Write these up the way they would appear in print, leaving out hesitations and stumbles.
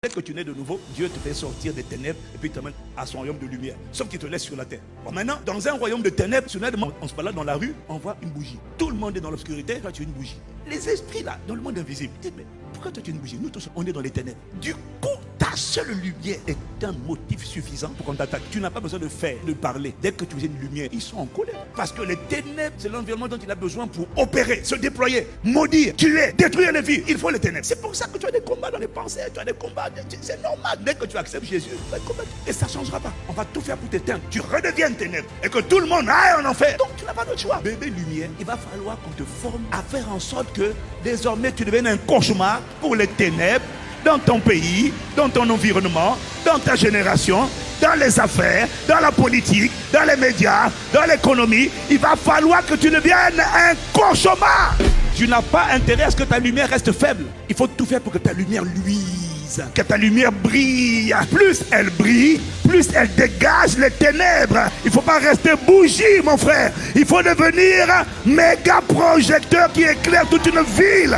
Dès que tu nais de nouveau, Dieu te fait sortir des ténèbres et puis te met à son royaume de lumière. Sauf qu'il te laisse sur la terre. Bon, maintenant, dans un royaume de ténèbres, soudainement, on se balade dans la rue, on voit une bougie. Tout le monde est dans l'obscurité, toi tu es une bougie. Les esprits là, dans le monde invisible, ils disent, mais pourquoi toi tu es une bougie? Nous tous, on est dans les ténèbres. Du coup, ta seule lumière est un motif suffisant pour qu'on t'attaque. Tu n'as pas besoin de faire, de parler. Dès que tu as une lumière, ils sont en colère. Parce que les ténèbres, c'est l'environnement dont il a besoin pour opérer, se déployer, maudire, tuer, détruire les vies. Il faut les ténèbres. C'est pour ça que tu as des combats dans les pensées, tu as des combats. C'est normal. Dès que tu acceptes Jésus, tu vas te combattre. Et ça ne changera pas. On va tout faire pour t'éteindre. Tu redeviens ténèbres. Et que tout le monde aille en enfer. Donc tu n'as pas d'autre choix. Bébé lumière, il va falloir qu'on te forme à faire en sorte que désormais tu deviennes un cauchemar pour les ténèbres dans ton pays, dans ton environnement, dans ta génération, dans les affaires, dans la politique, dans les médias, dans l'économie. Il va falloir que tu deviennes un cauchemar. Tu n'as pas intérêt à ce que ta lumière reste faible. Il faut tout faire pour que ta lumière luise, que ta lumière brille. Plus elle brille, plus elle dégage les ténèbres. Il ne faut pas rester bougie, mon frère. Il faut devenir méga projecteur qui éclaire toute une ville.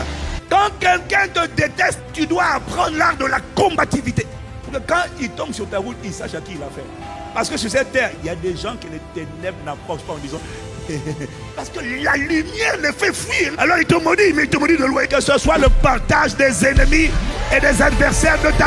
Quand quelqu'un te déteste, tu dois apprendre l'art de la combativité. Pour que quand il tombe sur ta route, il sache à qui il a fait. Parce que sur cette terre, il y a des gens que les ténèbres n'approchent pas en disant parce que la lumière les fait fuir. Alors il te maudit, mais il te maudit de loin. Que ce soit le partage des ennemis et des adversaires de ta